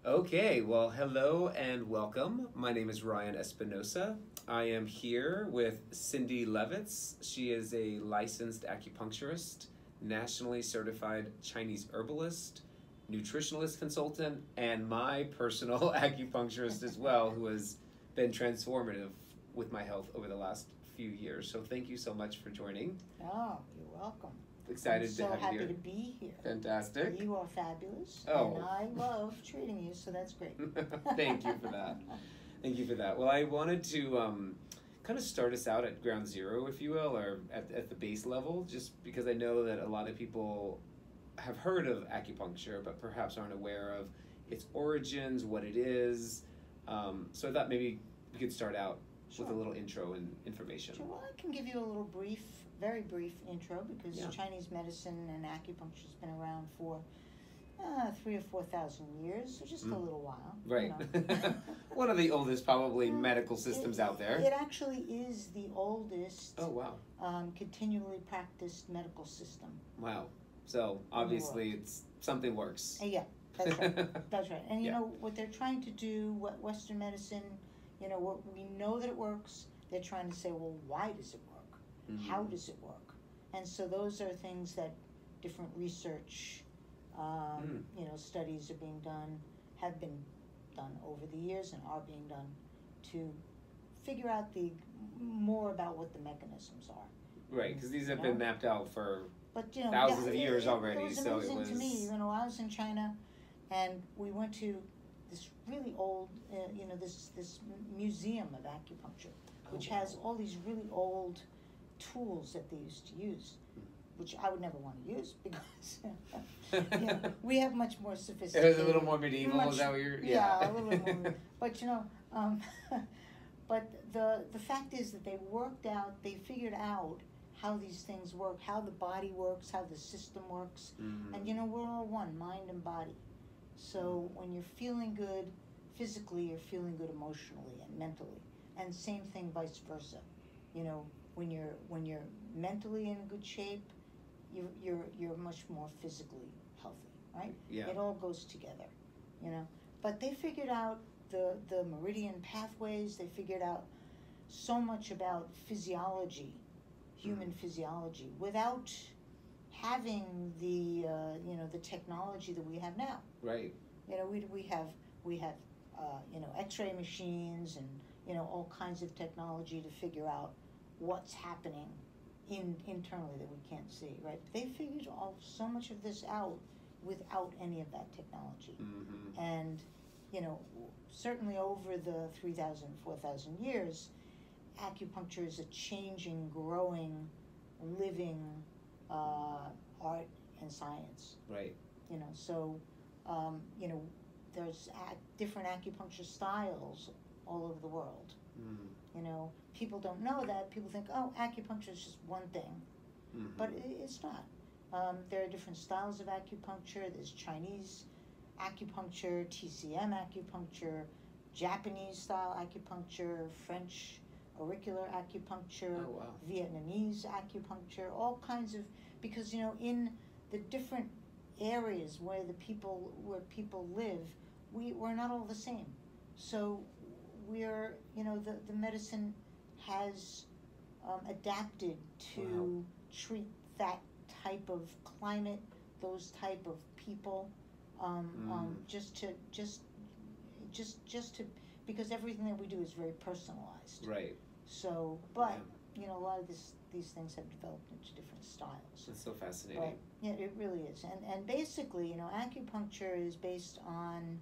Okay, well, hello and welcome. My name is Ryan Espinosa. I am here with Cindy Levitz. She is a licensed acupuncturist, nationally certified Chinese herbalist, nutritionalist consultant, and my personal acupuncturist as well, who has been transformative with my health over the last few years. So thank you so much for joining. Oh, you're welcome. Excited I'm to have you here. so happy to be here. Fantastic. You are fabulous, Oh. and I love treating you, so that's great. Thank you for that. Thank you for that. Well, I wanted to kind of start us out at ground zero, if you will, or at the base level, just because I know that a lot of people have heard of acupuncture, but perhaps aren't aware of its origins, what it is. So I thought maybe we could start out with a little intro and information. Sure, well, I can give you a little very brief intro, because Chinese medicine and acupuncture has been around for 3,000 or 4,000 years, so just a little while. Right. You know. One of the oldest probably medical systems out there. It actually is the oldest continually practiced medical system. Wow. So obviously it's something works. Yeah, that's right. That's right. And you know what they're trying to do, what Western medicine, we know that it works. They're trying to say, well, why does it work? Mm-hmm. How does it work? And so those are things that different research, studies are being done, have been done over the years, and are being done to figure out more about what the mechanisms are. Right, because these have been mapped out for but, thousands of years already. It was amazing to me. I was in China, and we went to this really old, this museum of acupuncture, which has all these really old tools that they used to use, which I would never want to use, because we have much more sophisticated. It was a little more medieval. Is that what you're? Yeah, a little more. But but the fact is that they figured out how these things work, how the body works, how the system works, and we're all one, mind and body. So when you're feeling good physically, you're feeling good emotionally and mentally, and same thing vice versa. When you're mentally in good shape, you're much more physically healthy, right? Yeah. It all goes together, But they figured out the meridian pathways. They figured out so much about physiology, human physiology, without having the technology that we have now. Right. We have X-ray machines and all kinds of technology to figure out what's happening internally that we can't see, right? They figured so much of this out without any of that technology. Mm-hmm. And certainly over the 3,000, 4,000 years, acupuncture is a changing, growing, living art and science. Right. There's different acupuncture styles all over the world. People don't know that. People think, acupuncture is just one thing. Mm-hmm. But it's not. There are different styles of acupuncture. There's Chinese acupuncture, TCM acupuncture, Japanese style acupuncture, French auricular acupuncture, Vietnamese acupuncture, all kinds of, because in the different areas where people live, we're not all the same. So we're, the medicine has adapted to treat that type of climate, those type of people, just to because everything that we do is very personalized. Right. So, but a lot of these things have developed into different styles. That's so fascinating. But, yeah, it really is. And basically, acupuncture is based on,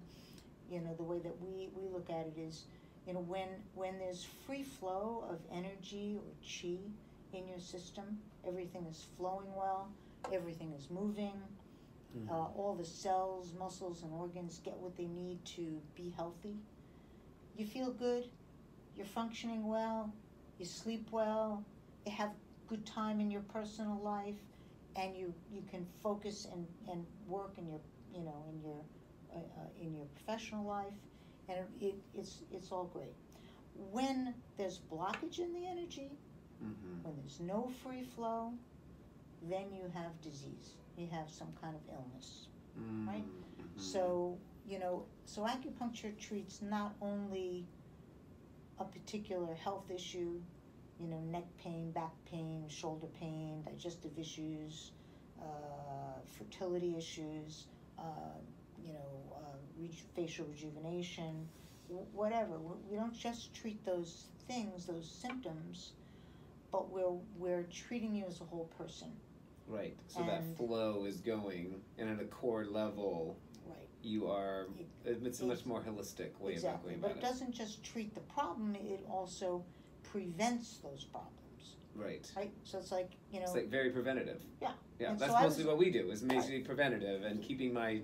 the way that we look at it is, when there's free flow of energy or chi in your system, everything is flowing well, everything is moving, all the cells, muscles, and organs get what they need to be healthy. You feel good, you're functioning well, you sleep well, you have good time in your personal life, and you can focus and work in your in your professional life, and it's all great. When there's blockage in the energy, when there's no free flow, then you have disease. You have some kind of illness, right? So so acupuncture treats not only a particular health issue, neck pain, back pain, shoulder pain, digestive issues, fertility issues, facial rejuvenation, whatever. We don't just treat those things, those symptoms, but we're treating you as a whole person. Right. So that flow is going, and at a core level, right, you are. It's a much more holistic way of going about it. But it doesn't just treat the problem; it also prevents those problems. Right. Right. So it's like It's like very preventative. Yeah. Yeah. And That's so mostly what we do. Is basically preventative and keeping my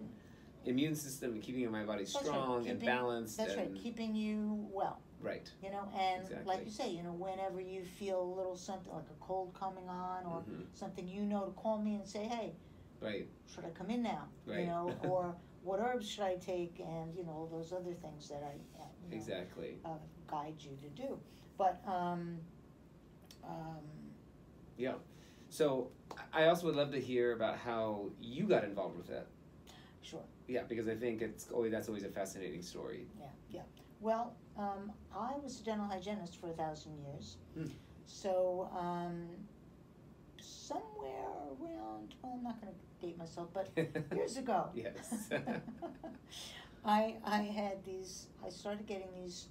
immune system and keeping my body strong and balanced. That's right. Keeping you well. Right. And like you say, whenever you feel a little something like a cold coming on or something, to call me and say, hey, right, should I come in now? Right. Or what herbs should I take? And all those other things that I exactly guide you to do. But yeah. So I also would love to hear about how you got involved with that. Sure. Yeah, because I think that's always a fascinating story. Yeah. Well, I was a dental hygienist for 1,000 years. So somewhere around, I'm not going to date myself, but years ago. Yes. I started getting these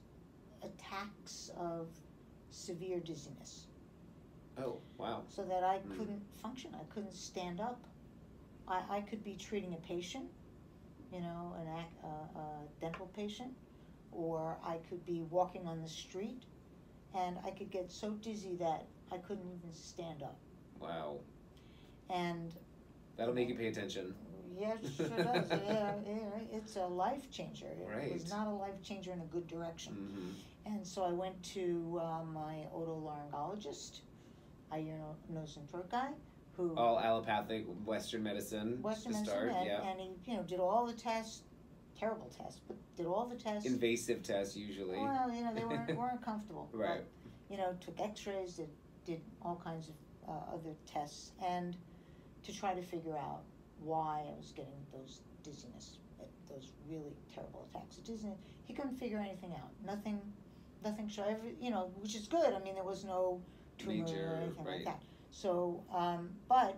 attacks of severe dizziness. Oh, wow. So that I couldn't function. I couldn't stand up. I could be treating a patient, a dental patient, or I could be walking on the street, and I could get so dizzy that I couldn't even stand up. Wow. And that'll make you pay attention. Yeah, it sure does. Yeah, it's a life changer. Right. It was not a life changer in a good direction. And so I went to my otolaryngologist, a ear, nose, and throat guy, who all allopathic Western medicine to start. And he did all the tests, terrible tests, but did all the tests. Invasive tests usually. Well, they weren't comfortable. Right. But, took X-rays, did all kinds of other tests, and to try to figure out why I was getting those dizziness, those really terrible attacks of dizziness. He couldn't figure anything out. Nothing showed. Which is good. I mean, there was no tumor or anything like that. So, but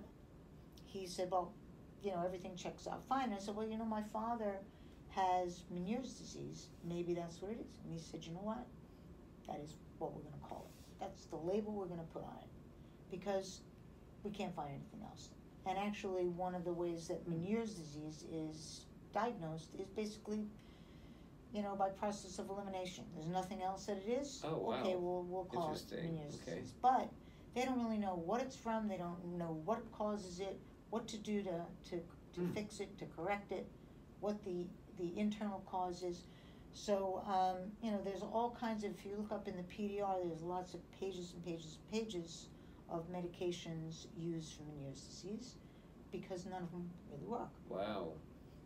he said, well, everything checks out fine. I said, well, my father has Meniere's disease. Maybe that's what it is. And he said, you know what? That is what we're going to call it. That's the label we're going to put on it, because we can't find anything else. And actually, one of the ways that Meniere's disease is diagnosed is basically, by process of elimination. There's nothing else that it is. Oh, wow. Okay, we'll call it Meniere's disease. But they don't really know what it's from. They don't know what causes it, what to do to fix it, to correct it, what the internal cause is. So, there's all kinds of, if you look up in the PDR, there's lots of pages and pages and pages of medications used for Meniere's disease, because none of them really work. Wow.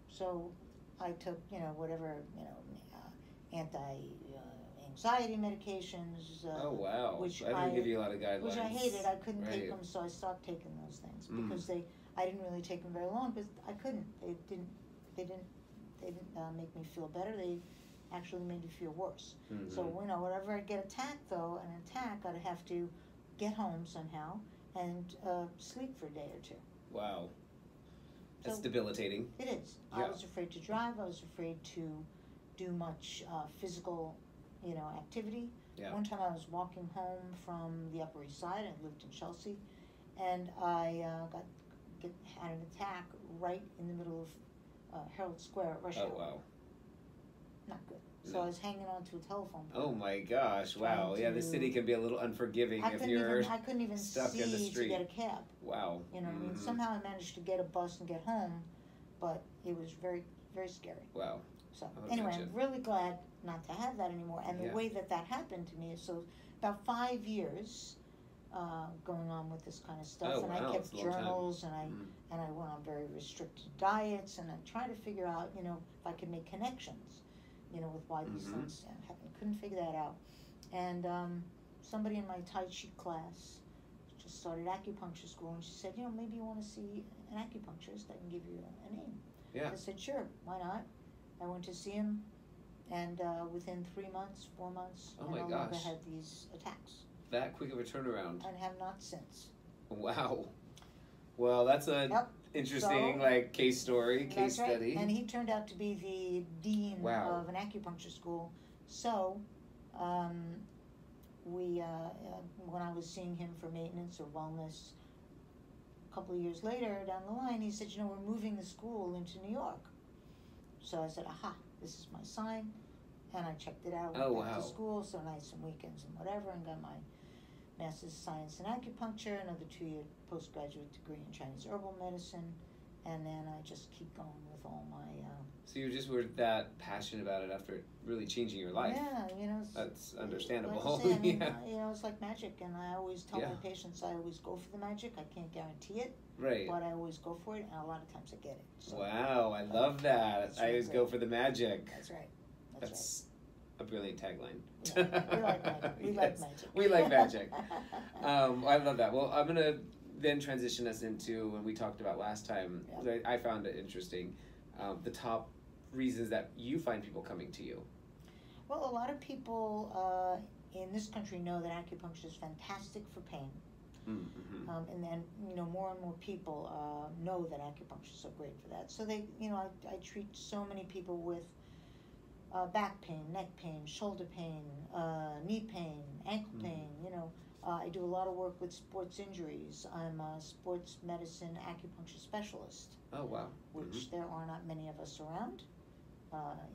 So I took, anti-anxiety medications. Oh, wow. Which I didn't give you a lot of guidelines. Which I hated. I couldn't take them, so I stopped taking those things because I didn't really take them very long, because I couldn't. They didn't make me feel better. They actually made me feel worse. So, whenever I get attacked, though, I'd have to get home somehow and sleep for a day or two. Wow. That's So, debilitating. It is. Yeah. I was afraid to drive. I was afraid to do much physical, activity. Yeah. One time I was walking home from the Upper East Side. I lived in Chelsea, and I had an attack right in the middle of Herald Square at rush hour. Oh, wow. Not good. So I was hanging on to a telephone pole. Oh my gosh! Wow. Yeah, the city can be a little unforgiving if you're I couldn't even stuck see in the street to get a cab. Wow. I mean, somehow I managed to get a bus and get home, but it was very, very scary. Wow. So anyway, I'm really glad not to have that anymore. And the way that happened to me is, so about 5 years going on with this kind of stuff, and I kept journals, and I went on very restricted diets, and I tried to figure out, if I could make connections, with why these things happened. Couldn't figure that out. And somebody in my Tai Chi class just started acupuncture school, and she said, maybe you want to see an acupuncturist. I can give you a name. Yeah. I said, sure, why not? I went to see him, and within 3 months, 4 months, Oh I my no longer gosh. had these attacks. That quick of a turnaround. And have not since. Wow. Well, that's a interesting case story, case study. And he turned out to be the dean Wow. of an acupuncture school. So, when I was seeing him for maintenance or wellness, a couple of years later down the line, he said, we're moving the school into New York. So I said, aha, this is my sign. And I checked it out, went back to school, so nights and weekends and whatever, and got my Master's of Science in Acupuncture, another 2-year postgraduate degree in Chinese herbal medicine, and then I just keep going with all my... So you just were that passionate about it after really changing your life. Yeah, that's understandable. Like I say, it's like magic, and I always tell my patients I always go for the magic. I can't guarantee it, right? But I always go for it, and a lot of times I get it. So, wow, I love that. I always go for the magic. That's right. That's a brilliant tagline. Yeah, we like magic. We like magic. We like magic. I love that. Well, I'm gonna then transition us into when we talked about last time. Yeah. I found it interesting. The top reasons that you find people coming to you. Well, a lot of people in this country know that acupuncture is fantastic for pain. Mm-hmm. And then, more and more people know that acupuncture is so great for that. So they, I treat so many people with back pain, neck pain, shoulder pain, knee pain, ankle pain, I do a lot of work with sports injuries. I'm a sports medicine acupuncture specialist. Oh, wow. Which there are not many of us around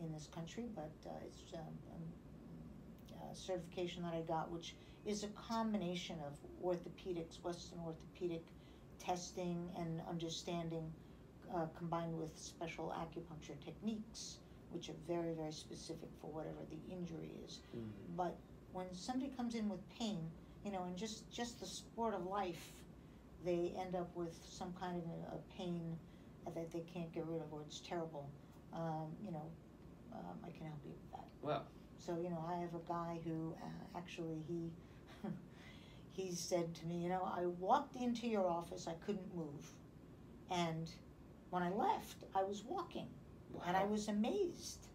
in this country, but it's a certification that I got, which is a combination of orthopedics, Western orthopedic testing and understanding, combined with special acupuncture techniques, which are very, very specific for whatever the injury is. Mm-hmm. But when somebody comes in with pain, and just the sport of life, they end up with some kind of a pain that they can't get rid of, or it's terrible. I can help you with that. Wow. So, I have a guy who actually he said to me, I walked into your office, I couldn't move. And when I left, I was walking. Wow. And I was amazed.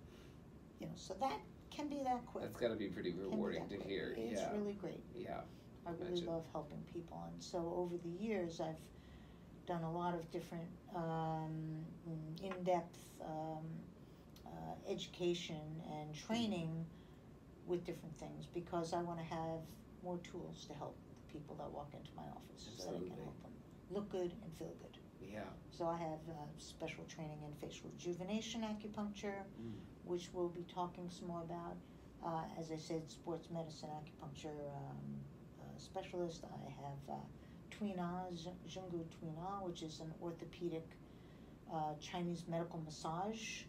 So that can be that quick. That's got to be pretty rewarding to hear. It's really great. Yeah. I really love helping people. And so over the years, I've done a lot of different in-depth education and training with different things, because I want to have more tools to help the people that walk into my office. Absolutely. So I can help them look good and feel good. Yeah. So I have special training in facial rejuvenation acupuncture, which we'll be talking some more about. As I said, sports medicine acupuncture specialist. I have Zhenggu Tuina, which is an orthopedic Chinese medical massage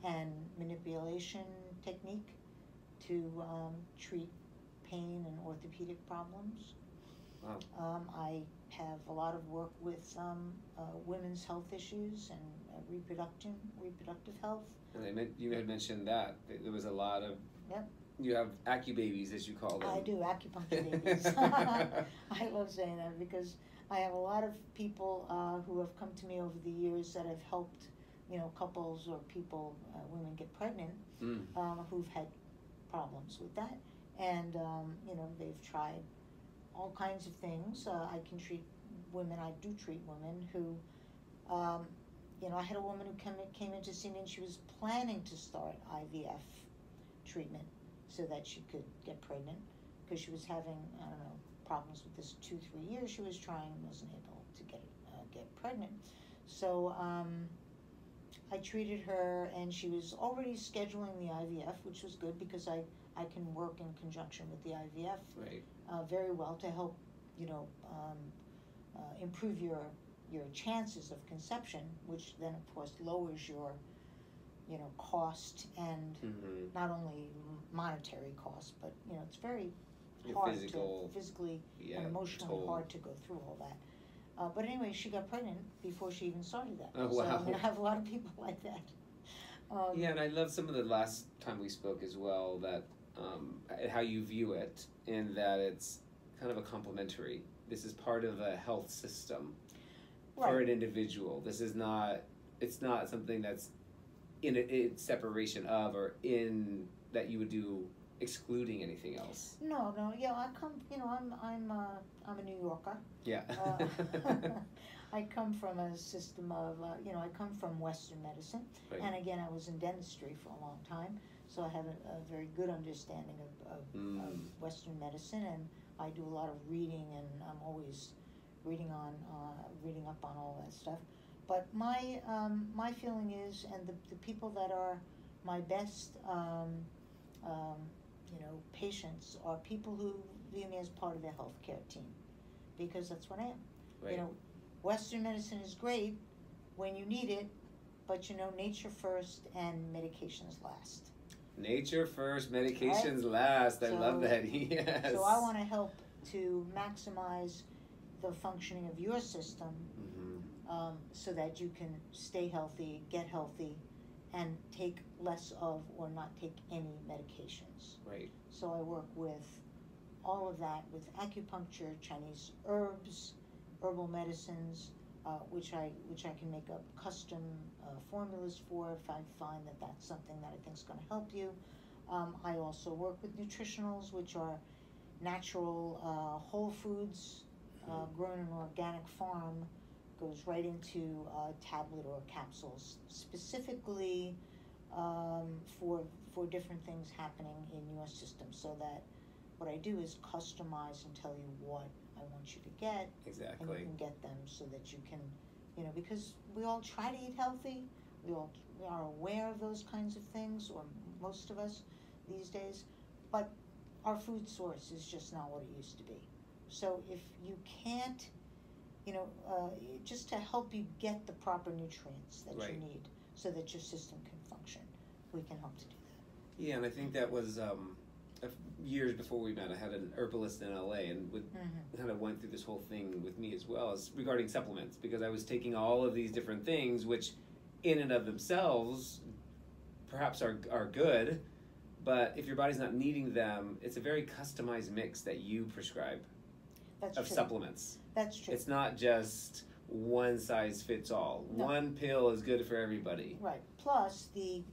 and manipulation technique to treat pain and orthopedic problems. Wow. I have a lot of work with women's health issues and reproductive health. And you had mentioned that there was a lot of... Yep. You have acubabies, as you call them. I do, acupuncture babies. I love saying that because I have a lot of people who have come to me over the years that have helped, couples or people, women get pregnant, who've had problems with that. And, they've tried all kinds of things. I can treat women, I do treat women who, I had a woman who came in to see me, and she was planning to start IVF treatment so that she could get pregnant, because she was having, problems with this 2-3 years she was trying, wasn't able to get pregnant. So I treated her, and she was already scheduling the IVF, which was good because I can work in conjunction with the IVF very well to help, improve your chances of conception, which then of course lowers your cost, and not only monetary cost, but it's very hard physically and emotionally hard to go through all that. But anyway, she got pregnant before she even started that. Oh, wow. So I have a lot of people like that. And I love some of the last time we spoke as well, that how you view it, in that it's kind of a complementary. This is part of a health system for an individual. This is not, it's not something that's in separation of, or in that you would do excluding anything else? No, yeah, I come, I'm a New Yorker. Yeah. I come from a system of, I come from Western medicine, Right. and again, I was in dentistry for a long time, so I have a very good understanding of Western medicine, and I do a lot of reading, and I'm always reading up on all that stuff. But my feeling is, and the people that are my best, patients are people who view me as part of their healthcare team, because that's what I am. Right. Western medicine is great when you need it, but nature first and medications last. Nature first, medications last. I love that. Yes. So I want to help to maximize the functioning of your system, so that you can stay healthy, get healthy, and take less of or not take any medications. Right. So I work with all of that, with acupuncture, Chinese herbs, herbal medicines, which I can make up custom formulas for if I find that that's something that I think is going to help you. I also work with nutritionals, which are natural whole foods grown in an organic farm, goes right into tablet or capsules, specifically for different things happening in your system, so that what I do is customize and tell you what I want you to get. Exactly. And you can get them so that you can, because we all try to eat healthy, we are aware of those kinds of things, or most of us these days, but our food source is just not what it used to be. So if you can't, just to help you get the proper nutrients that you need so that your system can function, we can help to do that. Yeah, and I think that was years before we met. I had an herbalist in LA, and kind of went through this whole thing with me as well, as regarding supplements, because I was taking all of these different things, which in and of themselves perhaps are good, but if your body's not needing them, it's a very customized mix that you prescribe. That's of true. Supplements. That's true. It's not just one size fits all. No. One pill is good for everybody. Right. Plus, I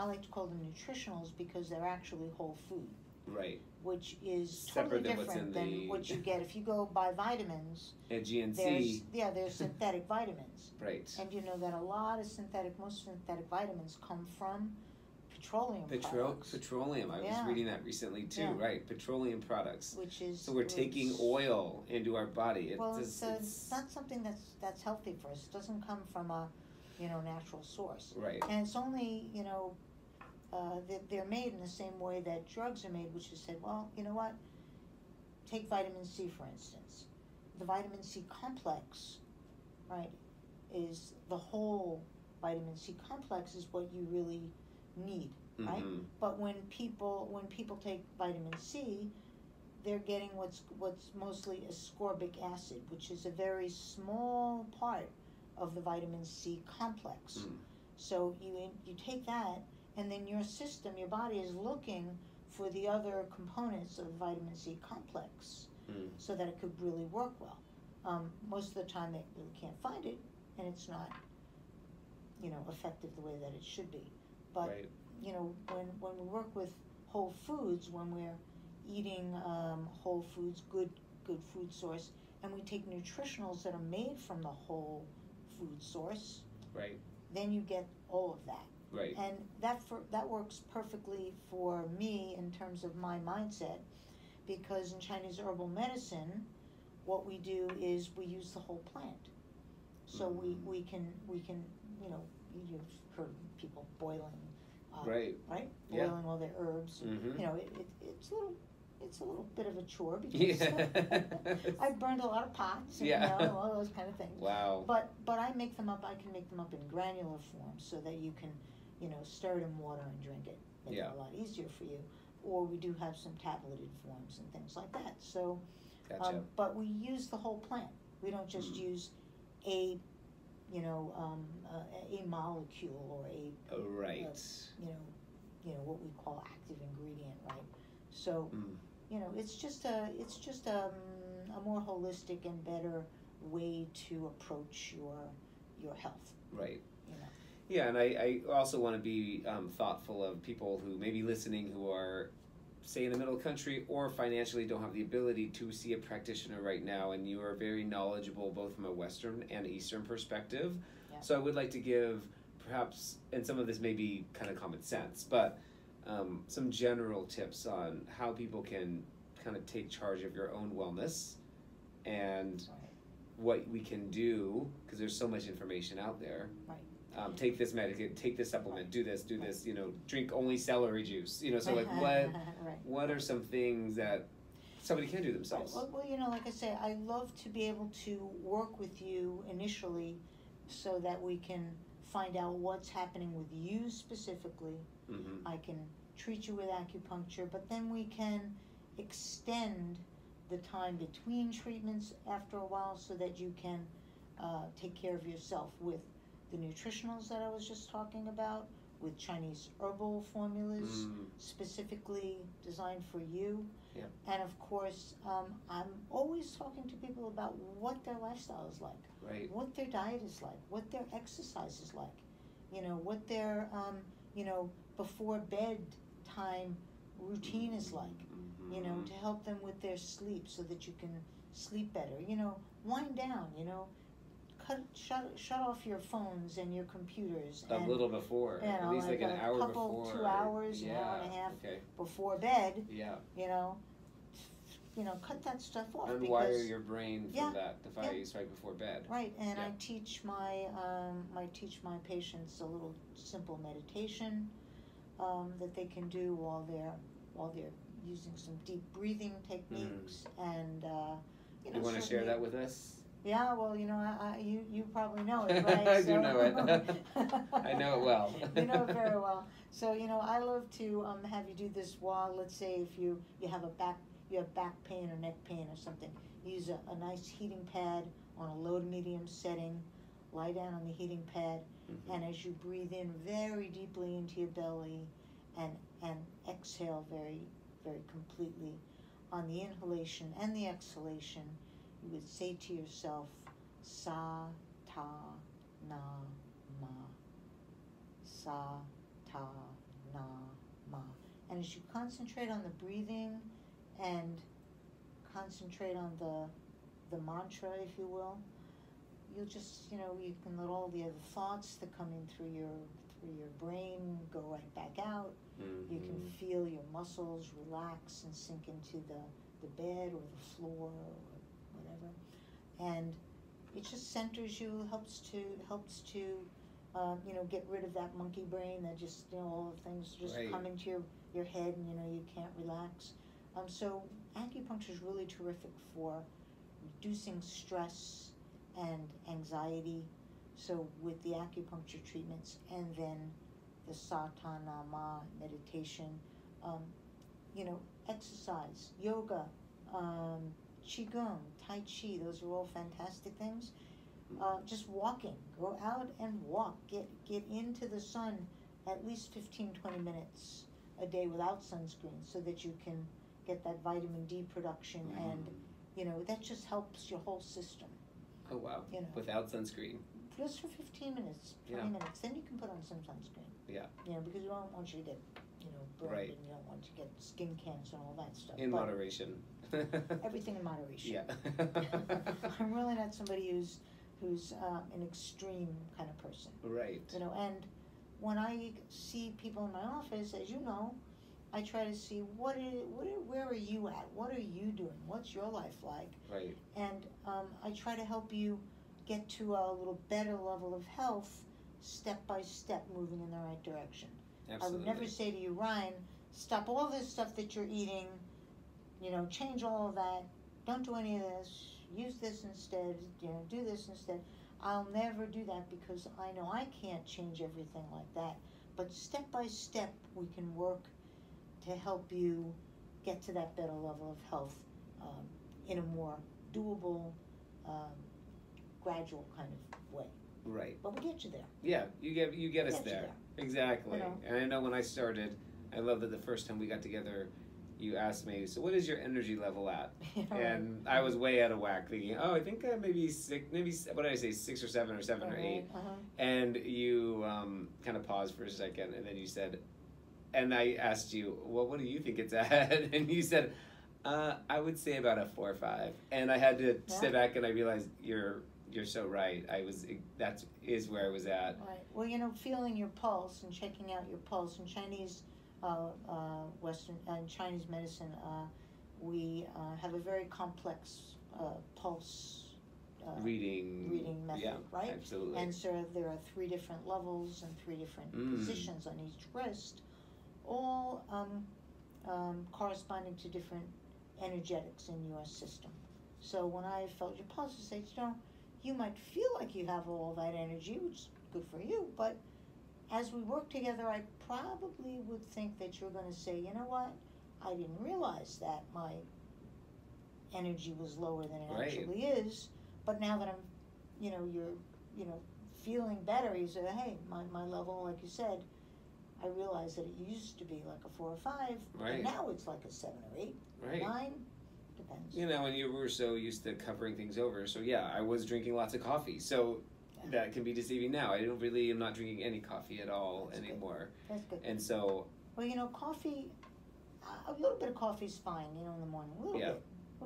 like to call them nutritionals because they're actually whole food. Right. Which is separate totally different than what you get if you go buy vitamins. And GNC. There's synthetic vitamins. Right. And you know that most synthetic vitamins come from petroleum products. Petroleum. I was reading that recently too. Yeah. Right. Petroleum products. So we're taking oil into our body. It's not something that's healthy for us. It doesn't come from a natural source. Right. And it's only they're made in the same way that drugs are made, which is said, well, you know what? Take vitamin C, for instance. The vitamin C complex, right, is the whole vitamin C complex is what you really need, right? But when people take vitamin C, they're getting what's mostly ascorbic acid, which is a very small part of the vitamin C complex. So you take that, and then your system, your body is looking for the other components of the vitamin C complex so that it could really work well. Most of the time they really can't find it, and it's not, effective the way that it should be. But, when we work with whole foods, when we're eating whole foods, good food source, and we take nutritionals that are made from the whole food source, right, then you get all of that. Right. And that works perfectly for me in terms of my mindset, because in Chinese herbal medicine, what we do is we use the whole plant. So we can you've heard of people boiling, right? Boiling all their herbs. It's a little bit of a chore because I've burned a lot of pots and all those kind of things. Wow. But I make them up. I can make them up in granular form so that you can stir it in water and drink it. Make it a lot easier for you. Or we do have some tableted forms and things like that. So, gotcha. But we use the whole plant. We don't just use a molecule or what we call active ingredient, right? So, it's just a more holistic and better way to approach your health. Right. Yeah, and I also want to be thoughtful of people who may be listening who are, say, in the middle country or financially don't have the ability to see a practitioner right now, and you are very knowledgeable both from a Western and Eastern perspective. Yeah. So I would like to give perhaps, and some of this may be kind of common sense, but some general tips on how people can kind of take charge of your own wellness and what we can do, because there's so much information out there. Right. Take this medicine, take this supplement, do this, you know, drink only celery juice, you know, so like what are some things that somebody can do themselves? Right. Well, you know, like I say, I love to be able to work with you initially so that we can find out what's happening with you specifically. Mm-hmm. I can treat you with acupuncture, but then we can extend the time between treatments after a while so that you can take care of yourself with the nutritionals that I was just talking about, with Chinese herbal formulas specifically designed for you. Yeah. And of course, I'm always talking to people about what their lifestyle is like, right, what their diet is like, what their exercise is like, you know, what their, you know, before bed time routine is like, you know, to help them with their sleep so that you can sleep better, you know, wind down, you know, shut off your phones and your computers. A little before, you know, at least like an hour before. 2 hours, an hour and a half before bed. Yeah. You know, cut that stuff off. Unwire your brain from that device right before bed. Right, and I teach my patients a little simple meditation that they can do while they're using some deep breathing techniques, and you want to share that with us? Yeah, well, you know, you probably know it, right? I do know it. I know it well. You know it very well. So, you know, I love to have you do this while, let's say, if you have back pain or neck pain or something. Use a nice heating pad on a low to medium setting. Lie down on the heating pad, and as you breathe in very deeply into your belly, and exhale very, very completely, on the inhalation and the exhalation, you would say to yourself, Sa Ta Na Ma. Sa Ta Na Ma. And as you concentrate on the breathing and concentrate on the mantra, if you will, you'll just, you know, you can let all the other thoughts that come in through your brain go right back out. You can feel your muscles relax and sink into the bed or the floor or whatever, and it just centers you, helps to you know, get rid of that monkey brain that just, you know, all the things just come into your head, and you know, you can't relax. So acupuncture is really terrific for reducing stress and anxiety. So with the acupuncture treatments and then the Satanama meditation, you know, exercise, yoga, qigong, tai chi, those are all fantastic things. Just walking, go out and walk, get into the sun at least 15-20 minutes a day without sunscreen so that you can get that vitamin D production, and you know, that just helps your whole system. Oh wow, you know, without sunscreen. Just for 15 minutes, 20 minutes, then you can put on some sunscreen. Yeah. You know, because you don't want you to get, you know, burned, and you don't want you to get skin cancer and all that stuff. In moderation. Everything in moderation. Yeah. I'm really not somebody who's an extreme kind of person. Right. You know, and when I see people in my office, as you know, I try to see where are you at? What are you doing? What's your life like? Right. And I try to help you get to a little better level of health, step by step, moving in the right direction. Absolutely. I would never say to you, Ryan, stop all this stuff that you're eating, you know, change all of that, don't do any of this, use this instead, you know, do this instead. I'll never do that, because I know I can't change everything like that. But step by step, we can work to help you get to that better level of health in a more doable, gradual kind of way. Right. But we'll get you there. Yeah, you get us there. Exactly. You know. And I know when I started, I love that the first time we got together, you asked me, so what is your energy level at? Right. And I was way out of whack, thinking, oh, I think maybe 6, what did I say, 6 or 7 or 7 or 8. And you kind of paused for a second, and then you said, and I asked you, well, what do you think it's at? And you said, I would say about a 4 or 5. And I had to step back, and I realized you're so right. That is where I was at. Right. Well, you know, feeling your pulse and checking out your pulse in Chinese, Western and Chinese medicine, we have a very complex pulse reading method, right? Absolutely. And so there are 3 different levels and 3 different positions on each wrist, all corresponding to different energetics in your system. So when I felt your pulse, I said, you know, you might feel like you have all that energy, which is good for you, but as we work together, I probably would think that you're going to say, you know what, I didn't realize that my energy was lower than it actually is, but now that I'm, you're feeling better, you say, hey, my level, like you said, I realized that it used to be like a 4 or 5, and now it's like a 7 or 8, 9. Depends. You know, and you were so used to covering things over. So yeah, I was drinking lots of coffee. So that can be deceiving now. I'm not drinking any coffee at all anymore. Good. That's good. And so. Well, you know, coffee, a little bit of coffee is fine, you know, in the morning. A little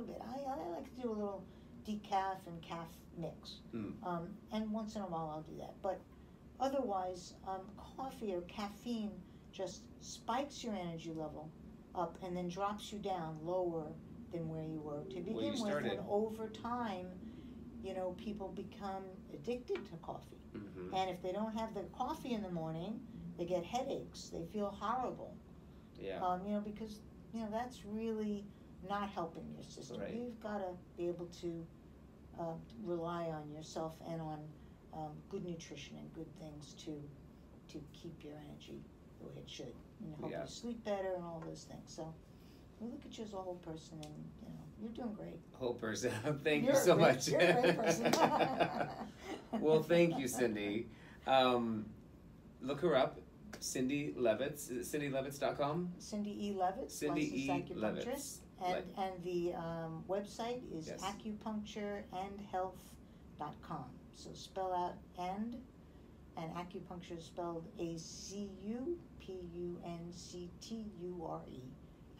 bit. I like to do a little decaf and calf mix. And once in a while I'll do that. But otherwise, coffee or caffeine just spikes your energy level up and then drops you down lower than where you were to begin with. And over time, you know, people become addicted to coffee. And if they don't have the coffee in the morning, they get headaches. They feel horrible. You know, because, you know, that's really not helping your system. You've got to be able to rely on yourself and on good nutrition and good things to keep your energy the way it should. And help you sleep better and all those things. So we look at you as a whole person, and you know, you're doing great. Whole person. Thank you so much. You're a great person. Well, thank you, Cindy. Look her up, Cindy Levitz. Is it CindyLevitz.com? Cindy E. Levitz. Cindy E. Acupuncturist. Levitz. And the website is acupunctureandhealth.com. So spell out and acupuncture is spelled ACUPUNCTURE.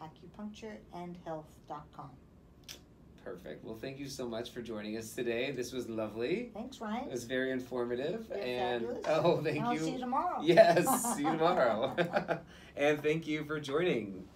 acupunctureandhealth.com. Perfect. Well, thank you so much for joining us today. This was lovely. Thanks, Ryan. It was very informative. You're fabulous. Oh, thank you. I'll see you tomorrow. Yes, see you tomorrow. And thank you for joining.